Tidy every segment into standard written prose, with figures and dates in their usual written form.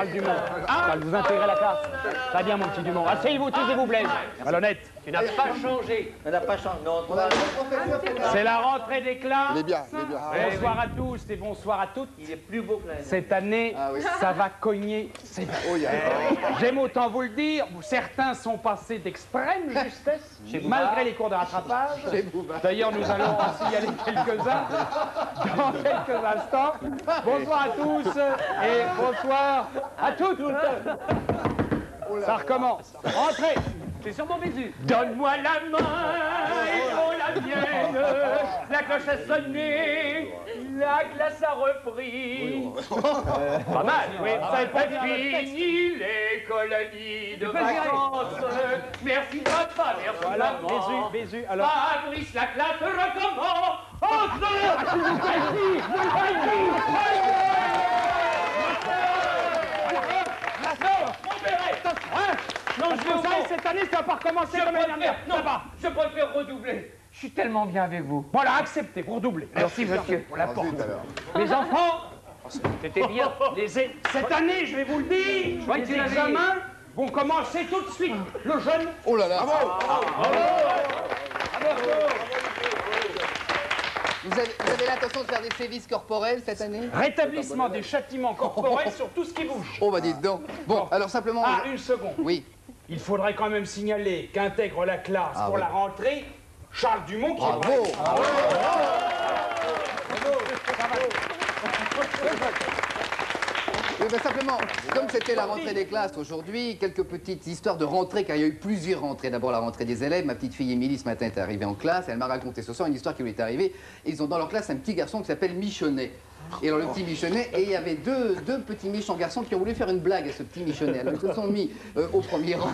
Charles Dumont. Charles, vous intégrez la classe. Très bien, mon petit Dumont. Asseyez-vous, taisez-vous, Blaise. Malhonnête. Tu n'as pas changé. Tu n'as pas changé. Non, c'est la rentrée des classes. Il est bien, il est bien. Bonsoir à tous et bonsoir à toutes. il est plus beau que l'année. Cette année, ça va cogner. J'aime autant vous le dire, certains sont passés d'extrême justesse, malgré les cours de rattrapage. D'ailleurs, nous allons en signaler quelques-uns dans quelques instants. Bonsoir à tous et bonsoir à toutes. Ça recommence. Entrez. C'est sur mon Bézu. Donne-moi la main et prends la mienne. La cloche a sonné, la glace a repris. Pas mal, oui. C'est pas fini les colonies de vacances. Merci papa, merci maman. Bézu, alors. Fabrice, la classe recommence. Non, je veux ça, cette année, ça va pas recommencer comme l'année dernière. Non, je préfère redoubler. Je suis tellement bien avec vous. Voilà, acceptez, vous redoublez. Merci, monsieur. Pour la porte. Les enfants, c'était bien. Cette année, je vais vous le dire, les examens vont commencer tout de suite. Le jeune... Oh là là. Vous avez l'intention de faire des sévices corporels cette année? Rétablissement des châtiments corporels sur tout ce qui bouge. Oh bah dites donc. Bon, alors simplement... Ah, une seconde. Oui. Il faudrait quand même signaler qu'intègre la classe pour la rentrée Charles Dumont qui est... Bravo. Oui, ben simplement, comme c'était la rentrée des classes aujourd'hui, quelques petites histoires de rentrée, car il y a eu plusieurs rentrées. D'abord la rentrée des élèves, ma petite fille Émilie ce matin est arrivée en classe, et elle m'a raconté ce soir une histoire qui lui est arrivée. Ils ont dans leur classe un petit garçon qui s'appelle Michonnet. Et alors le petit Michonnet, et il y avait deux petits méchants garçons qui ont voulu faire une blague à ce petit Michonnet. Alors ils se sont mis au premier rang.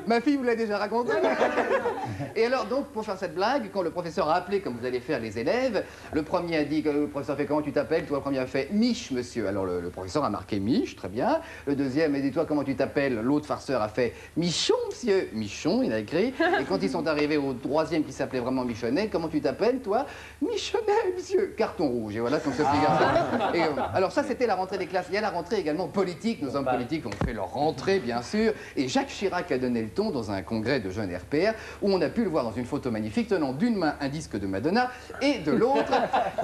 Ma fille vous l'a déjà raconté. Et alors donc pour faire cette blague, quand le professeur a appelé comme vous allez faire les élèves, le premier a dit, le professeur fait comment tu t'appelles? Toi le premier a fait Mich monsieur. Alors le professeur a marqué Mich, très bien. Le deuxième a dit toi comment tu t'appelles? L'autre farceur a fait Michon monsieur. Michon il a écrit. Et quand ils sont arrivés au troisième qui s'appelait vraiment Michonnet, comment tu t'appelles toi? Michonnet monsieur. Carton rouge. Et voilà comme ce petit garçon. Et, alors ça c'était la rentrée des classes. Il y a la rentrée également politique. Nos hommes politiques ont fait leur rentrée bien sûr. Et Jacques Chirac a donné le ton dans un congrès de jeunes RPR où on a pu le voir dans une photo magnifique tenant d'une main un disque de Madonna et de l'autre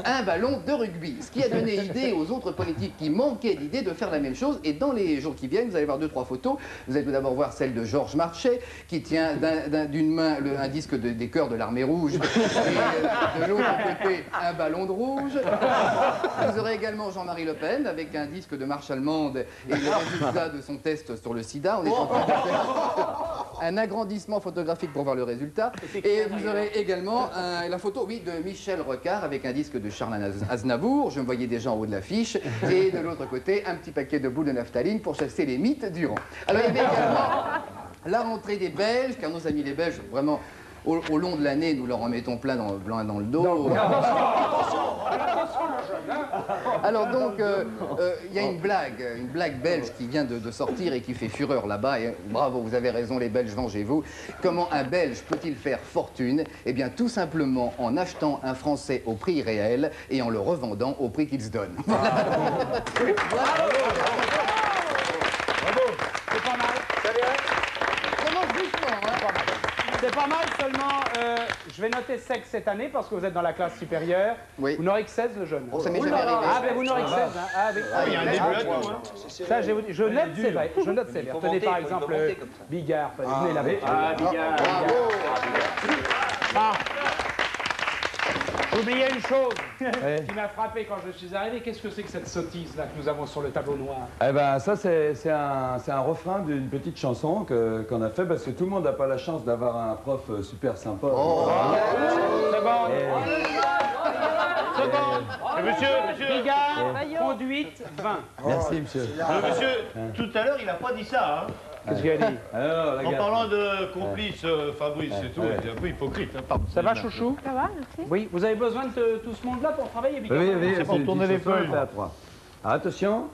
un ballon de rugby. Ce qui a donné idée aux autres politiques qui manquaient d'idées de faire la même chose. Et dans les jours qui viennent, vous allez voir 2-3 photos. Vous allez tout d'abord voir celle de Georges Marchais qui tient d'une main un disque des chœurs de l'armée rouge et de l'autre côté un ballon de rouge. Vous aurez également Jean-Marie Le Pen avec un disque de marche allemande et le résultat de son test sur le sida. On est en train de faire un agrandissement photographique pour voir le résultat. Et vous aurez également la photo, oui, de Michel Rocard avec un disque de Charles Aznavour. Je me voyais déjà en haut de l'affiche. Et de l'autre côté, un petit paquet de boules de naphtaline pour chasser les mythes du rang. Alors il y avait également la rentrée des Belges, car nos amis les Belges, vraiment, au long de l'année, nous leur en mettons plein dans le dos. Alors donc, il y a une blague belge qui vient de sortir et qui fait fureur là-bas. Et bravo, vous avez raison, les Belges, vengez-vous. Comment un Belge peut-il faire fortune? Eh bien, tout simplement en achetant un Français au prix réel et en le revendant au prix qu'il se donne. Bravo. C'est pas mal. C'est pas mal, seulement je vais noter sec cette année parce que vous êtes dans la classe supérieure. Oui. Vous n'aurez que 16 le jeune. Oh, ça m'est jamais arrivé. Ah, mais vous n'aurez que 16. Hein. Ah, Il y a un début à tout, hein. Ça, je note sévère. Je note sévère. Tenez par exemple Bigard. Venez là. Ah, Bigard. Ah. Oubliez une chose qui m'a frappé quand je suis arrivé. Qu'est-ce que c'est que cette sottise là que nous avons sur le tableau noir? Eh ben ça c'est un refrain d'une petite chanson qu'on a fait parce que tout le monde n'a pas la chance d'avoir un prof super sympa. Oh. C'est bon. Monsieur Bigard, conduite 20. Merci monsieur. Monsieur, tout à l'heure il n'a pas dit ça, hein. Qu'est-ce qu'il a dit? Alors, En parlant de complice, Fabrice et tout, il est un peu hypocrite. Hein, ça va, chouchou? Ça va, merci. Oui, vous avez besoin de tout ce monde-là pour travailler, Bigard? Oui, c'est pour tourner les feuilles. À 3. Attention,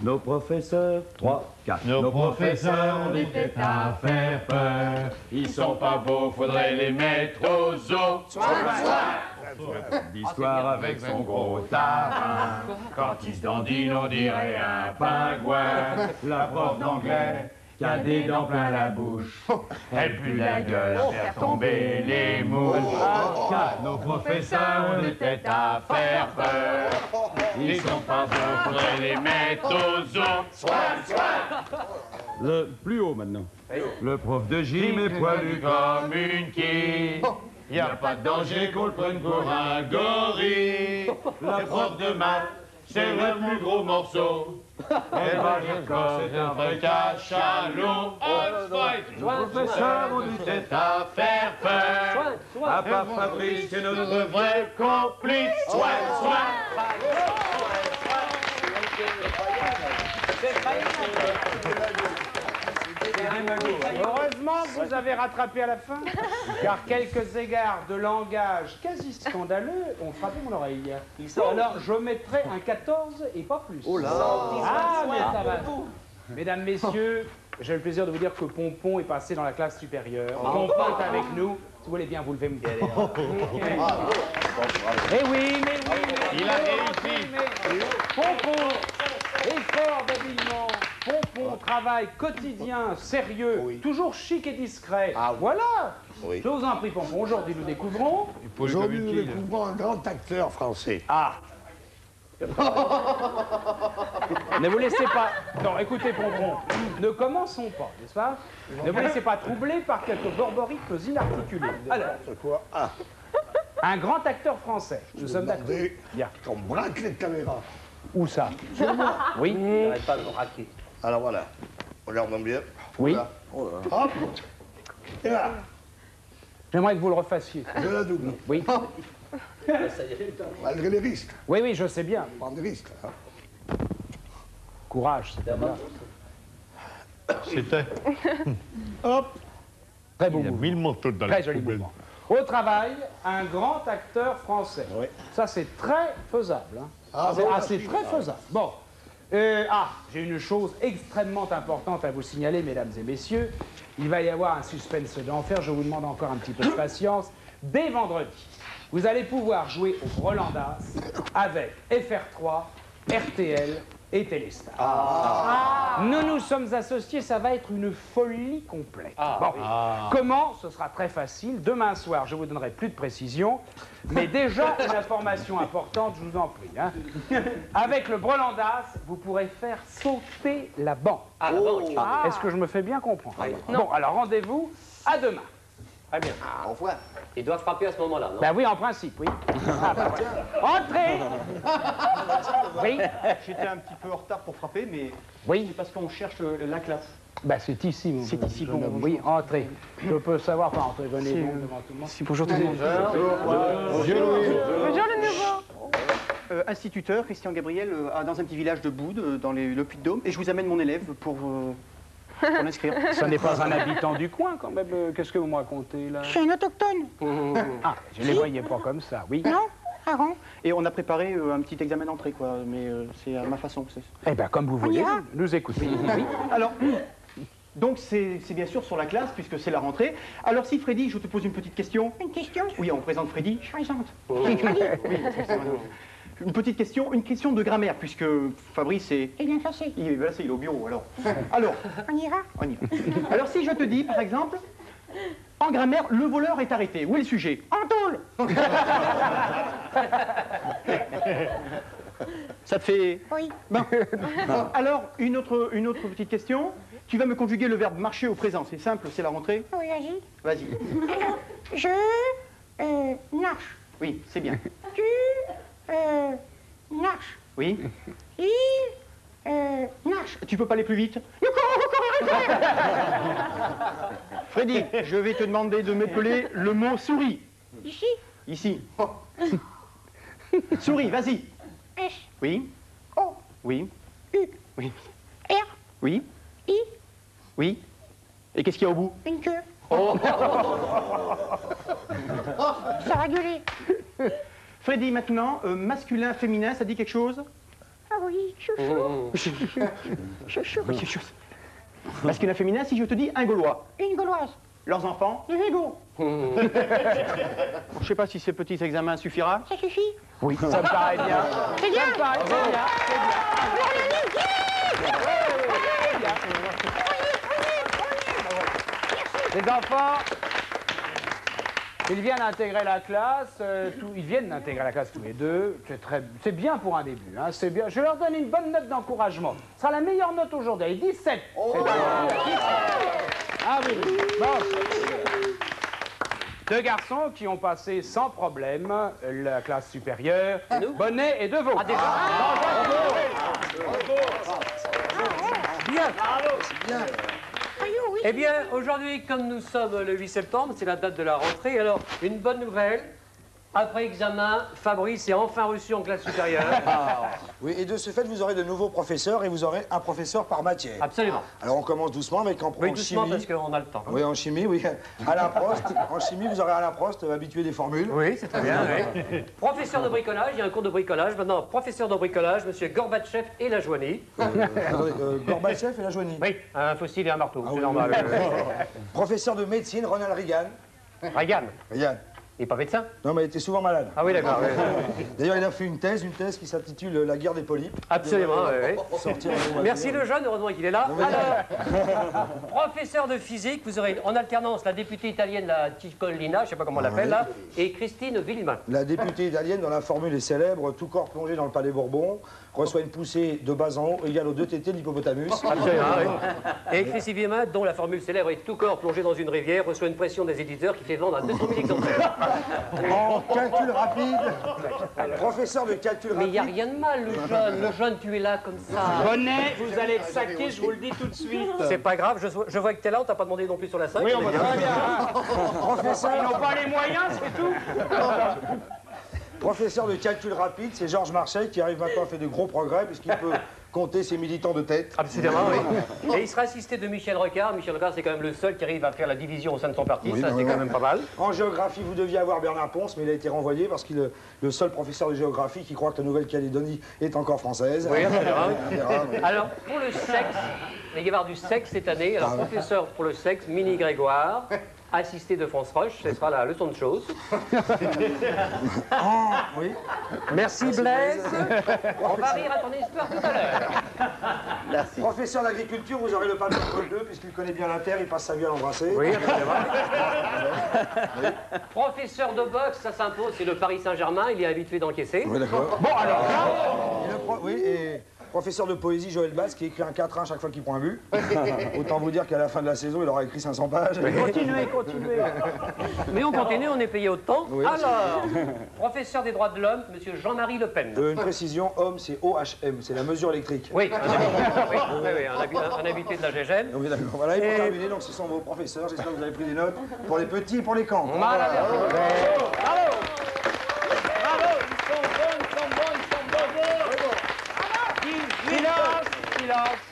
nos professeurs, 3, 4. Nos professeurs ont des têtes à faire peur. Ils sont pas beaux, faudrait les mettre aux os. D'histoire avec son gros tarin. Quand ils se dandinent, on dirait un pingouin. La prof d'anglais qui a des dents plein la bouche. Elle pue la gueule à faire tomber les mouches. Nos professeurs ont des têtes à faire peur. Ils sont pas beaux, faudrait les mettre aux os. Le plus haut maintenant. Le prof de gym est poilu Comme une quille. Y a pas de danger qu'on le prenne pour un gorille. La prof de maths, c'est le plus gros morceau. Elle va dire que c'est un vrai cachalot. Nos professeurs ont du tête à faire peur. à part Fabrice et notre Notre vrai complice. Heureusement que vous avez rattrapé à la fin, car quelques égards de langage quasi scandaleux ont frappé mon oreille. Alors je mettrai un 14 et pas plus. Oh là. Ah, mais ça va. Mesdames, messieurs, j'ai le plaisir de vous dire que Pompon est passé dans la classe supérieure. Pompon est avec nous. Si vous voulez bien vous lever, me dire. Eh oui, mais oui. Il a réussi. Pompon est fort d'habillement. Pompon, travail quotidien, sérieux, toujours chic et discret. Voilà. Oui. Je vous en prie, Pompon. Aujourd'hui, nous découvrons... Aujourd'hui, nous découvrons un grand acteur français. Ne vous laissez pas... Non, écoutez, Pompon, ne commençons pas, n'est-ce pas? Ne vous laissez pas troubler par quelques borboricques inarticulés. Alors, C'est quoi? un grand acteur français. Nous sommes d'accord. Bien. Qu'on braque les caméras. Où ça? Oui. N'arrête pas de me raquer. Alors voilà, regardons bien. Oui. Hop. Et là, J'aimerais que vous le refassiez. je la double. Oui. Malgré les risques. Oui, oui, je sais bien. Prendre des risques. Hein. Courage, c'est bien. C'était. Hop. Très beau Il a mouvement. mis le manteau dans Très la joli poubelle. mouvement. Au travail, un grand acteur français. Oui. Ça, c'est très faisable. Hein. Ah, c'est bon, c'est merci. très faisable. Bon. J'ai une chose extrêmement importante à vous signaler, mesdames et messieurs. Il va y avoir un suspense d'enfer. Je vous demande encore un petit peu de patience. Dès vendredi, vous allez pouvoir jouer au Rolandas avec FR3, RTL et Téléstar. Nous nous sommes associés, ça va être une folie complète. Bon. Comment? Ce sera très facile. Demain soir, je vous donnerai plus de précisions. Mais déjà, une information importante, je vous en prie. Hein. Avec le Rolandas, vous pourrez faire sauter la banque. Est-ce que je me fais bien comprendre? Bon, alors rendez-vous à demain. Très bien. Au revoir. Il doit frapper à ce moment-là, non? Ben oui, en principe, oui. Ah, ben voilà. Entrez. Oui, J'étais un petit peu en retard pour frapper, mais oui. c'est parce qu'on cherche la classe. Ben c'est ici, mon C'est ici, jeune bon, homme. Oui, entrez. Je peux savoir, enfin, entrez, venez donc devant tout le monde. Bonjour tout le monde. Bonjour le nouveau. Instituteur, Christian Gabriel, dans un petit village de Boude, dans le Puy-de-Dôme, et je vous amène mon élève pour l'inscrire. Ce n'est pas un habitant du coin, quand même. Qu'est-ce que vous me racontez, là? Je suis un autochtone. Ah, je ne les voyais pas comme ça, oui. Non? Ah bon? Et on a préparé un petit examen d'entrée, quoi, mais c'est à ma façon. Eh bien, comme vous voulez, ira nous écoutez. Oui. Alors, donc c'est bien sûr sur la classe, puisque c'est la rentrée. Alors si Freddy, je te pose une petite question. Une question? Oui, on présente Freddy. Je présente. Une petite question, une question de grammaire, puisque Fabrice est... Il vient passer. Il est au bureau, alors. Alors, On ira? on y va. Alors si je te dis, par exemple, en grammaire, le voleur est arrêté. Où est le sujet? En tôle. Ça te fait... Oui. Bon. Alors, une autre petite question. Tu vas me conjuguer le verbe marcher au présent. C'est simple, c'est la rentrée. Oui, vas-y. Vas-y. Alors, je marche. Oui, c'est bien. Tu marches. Oui. Il marche. Tu peux pas aller plus vite? Freddy, je vais te demander de m'épeler le mot souris. Ici. Ici. Souris, vas-y. S. Oui. O. Oui. U. Oui. R. Oui. I. Oui. Et qu'est-ce qu'il y a au bout? Une queue. Oh. Ça a gueulé. Freddy, maintenant, masculin, féminin, ça dit quelque chose? Ah oui. Chouchou. Chouchou. Masculin, féminin, si je te dis un Gaulois. Une gauloise. Leurs enfants, des égaux. Je sais pas si ces petits examens suffira. Ça suffit? Oui, ça me paraît bien. C'est bien. Ça me paraît bien. Les enfants, ils viennent intégrer la classe, ils viennent d'intégrer la classe tous les deux. C'est bien pour un début, hein, c'est bien. Je leur donne une bonne note d'encouragement. Ce sera la meilleure note aujourd'hui, 17. Ah oui, bon. Deux garçons qui ont passé sans problème la classe supérieure, Bonnet et Deveau. Ah, déjà Bien. Eh bien, aujourd'hui, comme nous sommes le 8 septembre, c'est la date de la rentrée, alors une bonne nouvelle. Après examen, Fabrice est enfin reçu en classe supérieure. Oui, et de ce fait, vous aurez de nouveaux professeurs et vous aurez un professeur par matière. Absolument. Alors on commence doucement avec en Oui, doucement chimie. parce qu'on a le temps. Oui, en chimie, oui. Alain Prost. En chimie, vous aurez Alain Prost, habitué des formules. Oui, c'est très bien. Oui. Professeur de bricolage, il y a un cours de bricolage. Maintenant, professeur de bricolage, monsieur Gorbatchev et la Joanie. Gorbatchev et la Joanie. Oui, un fossile et un marteau, Ah c'est oui, normal. Professeur de médecine, Ronald Reagan. Reagan, Reagan. il n'est pas médecin? Non, mais il était souvent malade. Ah oui, d'accord. Oui. D'ailleurs, il a fait une thèse qui s'intitule La guerre des polypes. Absolument, oui. Sortir en Merci le jeune, heureusement qu'il est là. Alors, professeur de physique, vous aurez en alternance la députée italienne, la Ciccolina, je ne sais pas comment on l'appelle là, et Christine Villemin. La députée italienne, dont la formule est célèbre, tout corps plongé dans le palais Bourbon, reçoit une poussée de bas en haut égale aux 2 tétés de l'hippopotamus. Absolument, oui. Et Christine Villemin, dont la formule célèbre est tout corps plongé dans une rivière, reçoit une pression des éditeurs qui fait vendre à 200 000 exemplaires. En calcul rapide, professeur de calcul Mais il n'y a rapide. rien de mal, le jeune, tu es là comme ça. Bonnet, vous allez être saqué, je vous le dis tout de suite. C'est pas grave, je vois que t'es là, on t'a pas demandé non plus sur la 5. Oui, on va très bien. Hein. Professeur, Ils n'ont pas les moyens, c'est tout. professeur de calcul rapide, c'est Georges Marchais qui arrive maintenant à faire de gros progrès puisqu'il peut compter ses militants de tête. Absolument, oui. Et il sera assisté de Michel Rocard. Michel Rocard, c'est quand même le seul qui arrive à faire la division au sein de son parti. Oui, ça, c'est quand même pas mal. En géographie, vous deviez avoir Bernard Ponce, mais il a été renvoyé parce qu'il est le seul professeur de géographie qui croit que la Nouvelle-Calédonie est encore française. Oui, absolument. Oui. Alors, pour le sexe, il va y avoir du sexe cette année. Alors, professeur pour le sexe, Mini Grégoire, assisté de France Roche, ce sera la leçon de choses. Oui. Merci Blaise. On va rire à ton histoire tout à l'heure. Merci. Professeur d'agriculture, vous aurez le pape Paul II, puisqu'il connaît bien la terre, il passe sa vie à l'embrasser. Oui, absolument. Professeur de boxe, ça s'impose, c'est le Paris Saint-Germain, il est habitué d'encaisser. Oui, d'accord. Bon, alors là, Oui, et professeur de poésie, Joël Basse, qui écrit un 4-1 chaque fois qu'il prend un but. Autant vous dire qu'à la fin de la saison, il aura écrit 500 pages. continuez, continuez. Mais on continue, on est payé autant. Oui. Alors, professeur des droits de l'homme, monsieur Jean-Marie Le Pen. Une précision, homme, c'est OHM, c'est la mesure électrique. Oui, un habitué de la GGN. Oui, d'accord. Voilà, et pour terminer, donc ce sont vos professeurs. J'espère que vous avez pris des notes pour les petits et pour les camps. Voilà, merci. Bravo. Bravo, ils sont bons, ils sont bons, ils sont bons. Silence.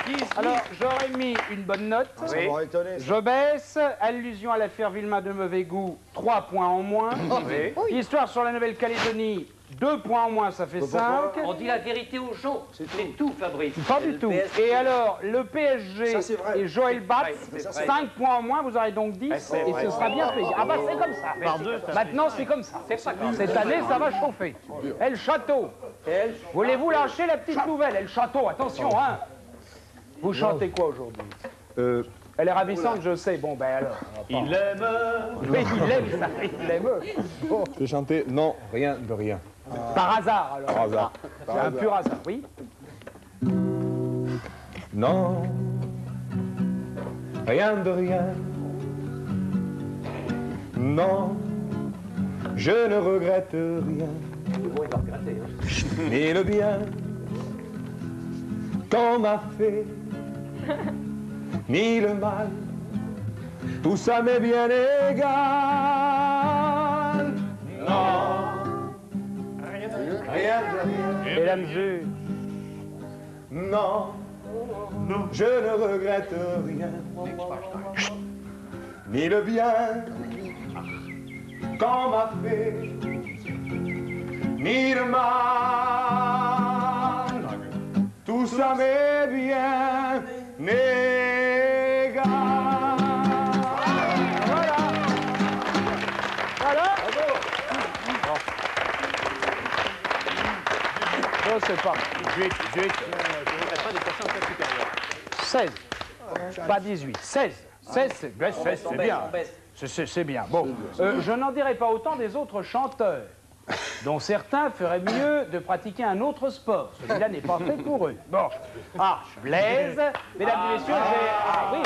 18. Alors, j'aurais mis une bonne note. Ça m'aurait étonné. ça. Je baisse. Allusion à l'affaire Villemin de mauvais goût, 3 points en moins. Histoire sur la Nouvelle-Calédonie, 2 points en moins, ça fait 5. On dit la vérité aux gens. C'est tout, Fabrice. Pas du tout. Et alors, le PSG Ça, c'est vrai. et Joël Batz, c'est vrai. 5 points en moins, vous aurez donc 10, et ce sera bien payé. Ah bah c'est comme ça. Maintenant, c'est comme ça. Cette année, ça va chauffer. Et le château. Voulez-vous lâcher la petite nouvelle? Et le château, attention, hein. Vous chantez quoi aujourd'hui? Elle est ravissante, je sais. Bon, ben alors. Il aime. Oui, il aime ça, il aime. Bon. Je vais chanter Non, rien de rien. Par hasard, alors. Par hasard. C'est un pur hasard, oui. Non, rien de rien. Non, je ne regrette rien. Mais le bien qu'on m'a fait, ni le mal, tout ça m'est bien égal. Non, rien de rien. Mesdames juges. Non, je ne regrette rien. Ni le bien qu'on m'a fait, ni le mal, savez bien, les gars. Voilà. Voilà. Non, c'est pas. 16. Pas 18. 16. 16, c'est bien. C'est bien. Bon, je n'en dirai pas autant des autres chanteurs, dont certains feraient mieux de pratiquer un autre sport. Celui-là n'est pas fait pour eux. Bon. Ah, Blaise, mesdames et messieurs, j'ai... Ah oui.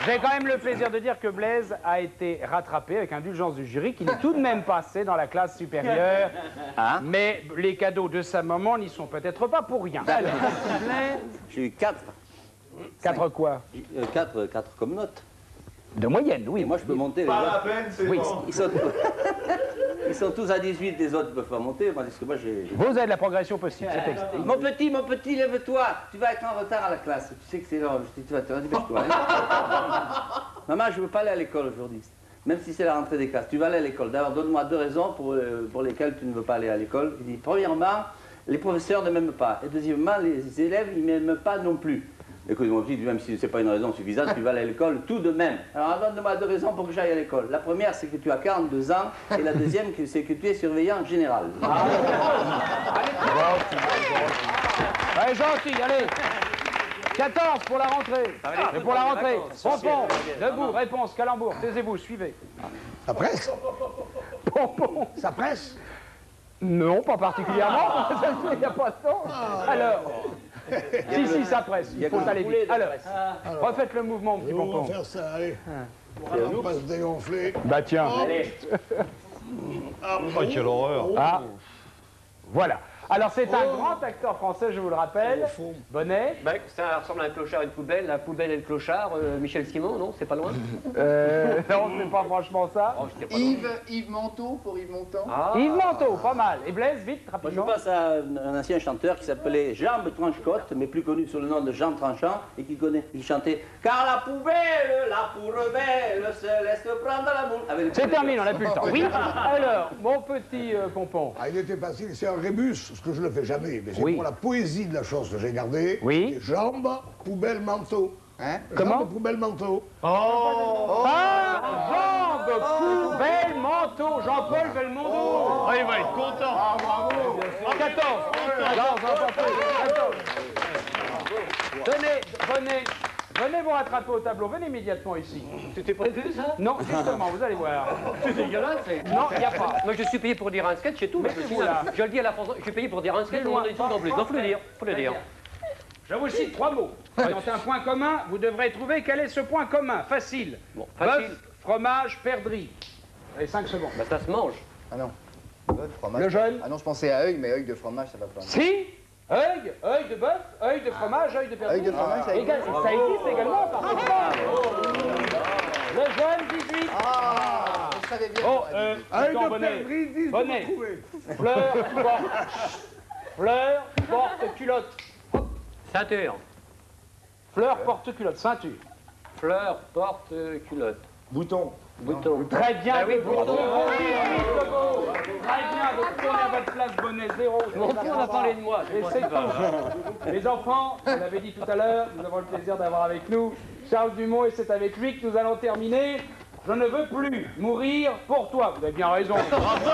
J'ai quand même le plaisir de dire que Blaise a été rattrapé avec indulgence du jury, qu'il est tout de même passé dans la classe supérieure. Mais les cadeaux de sa maman n'y sont peut-être pas pour rien. Alors, J'ai eu 4. 4 quoi? 4 comme note. De moyenne, oui. Et moi, je peux monter. Pas les la autres. peine, c'est Oui. bon. Ils sont tous à 18, les autres ne peuvent pas monter, parce que moi j'ai... Vous avez de la progression possible, c'est extra. Mon petit, lève-toi. Tu vas être en retard à la classe. Tu sais que c'est l'heure. Tu vas te dépêche-toi. Hein. Maman, je ne veux pas aller à l'école aujourd'hui. Même si c'est la rentrée des classes. Tu vas aller à l'école. D'abord, donne-moi 2 raisons pour lesquelles tu ne veux pas aller à l'école. Il dit, premièrement, les professeurs ne m'aiment pas. Et deuxièmement, les élèves, ils ne m'aiment pas non plus. Écoute, mon petit, même si ce n'est pas une raison suffisante, tu vas aller à l'école tout de même. Alors, donne-moi 2 raisons pour que j'aille à l'école. La première, c'est que tu as 42 ans. Et la deuxième, c'est que tu es surveillant général. Allez, gentil, allez. 14 pour la rentrée. Et pour la rentrée, Pompon, debout, réponse, calembour, taisez-vous, suivez. Ça presse? Pompon. Ça presse? Non, pas particulièrement. Il n'y a pas de temps. Alors, si, ça presse. Il faut aller vite. Alors, refaites le mouvement, petit On Pompon. va faire ça, allez. On va pas se dégonfler. Bah tiens. Allez. Oh, quelle horreur. Ah, voilà. Alors, c'est un grand acteur français, je vous le rappelle. Bonnet. Ça ressemble à un clochard et une poubelle. La poubelle et le clochard, Michel Simon, non? C'est pas loin? Non, c'est pas franchement ça. Yves Manteau pour Yves Montand. Yves Manteau, pas mal. Et Blaise, vite, Moi, je rapidement. passe à un ancien chanteur qui s'appelait Jean Tranchecotte, mais plus connu sous le nom de Jean Tranchant, et qui chantait « Car la poubelle, la poubelle, se laisse prendre la boule ». C'est terminé, on n'a plus le temps. Oui. Alors, mon petit Pompon. Ah, il était facile, c'est un rébus, ce que je ne fais jamais, mais c'est Oui. pour la poésie de la chose que j'ai gardée. Oui. Les jambes, poubelle, manteau. Hein? Comment? Jambes, poubelle, manteau. Ah, jambe, poubelle, manteau, Jean-Paul Belmondo. Ah, il va être content. 14. Venez vous rattraper au tableau, venez immédiatement ici. C'était prévu, ça? Non, justement, vous allez voir. C'est dégueulasse. Non, il n'y a pas. Moi, je suis payé pour dire un sketch et tout. Mais Monsieur vous, là. Je le dis à la France, je suis payé pour dire un sketch, on dit tout non plus. Non, faut le dire, faut le dire. Je vous cite 3 mots. Dans un point commun, vous devrez trouver quel est ce point commun. Facile. Bon, facile. Bœuf, fromage, perdrix. Allez, 5 secondes. Bah, ça se mange. Ah non. Fromage. Le jeune. Ah non, je pensais à œil, mais œil de fromage, ça va pas. Si. Œil de bœuf, œil de fromage, œil de perdrix. Œil de fromage, ça existe. Ça existe également, par contre. Le jeune, 18. Ah, je savais bien. Oh, Œil Jean de Bonnet. perdrix, 10 Bonnet. vous trouver. Fleur, porte culotte. Ceinture. Fleur, porte culotte, ceinture. Fleur, porte, culotte. Bouton. Bouton. Très bien, Ah oui, vous bouton. Très bien, vous retournez à votre place, Bonnet, 0. On a parlé de moi. Et c'est tout. Les enfants, on l'avait dit tout à l'heure, nous avons le plaisir d'avoir avec nous Charles Dumont et c'est avec lui que nous allons terminer. Je ne veux plus mourir pour toi. Vous avez bien raison. Bravo.